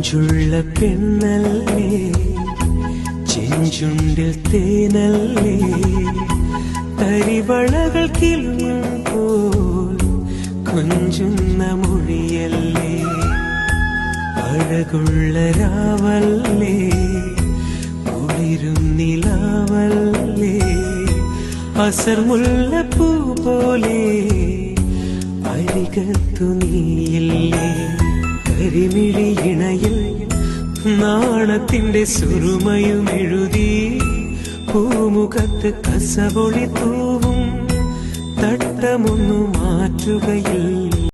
മൊഞ്ചുള്ള പെണ്ണല്ലേ, ചെഞ്ചുണ്ടിൽ തേനല്ലേ, തരിവളകൾ കിളുമ്പോൾ കൊഞ്ചുന്ന മൊഴിയല്ലേ, അഴകുള്ള രാവല്ലേ, കുളിരും നിലാവല്ലേ, അസർമുല്ലപ്പൂ പോലെ അരികത്തു നീയില്ലേ. കരിമിഴി ഇണയിൽ നാണത്തിന്റെ സുറുമയും എഴുതി, പൂമുഖത്ത് കസവൊളി തൂവും തട്ടമൊന്നു മാറ്റുകയില്ല.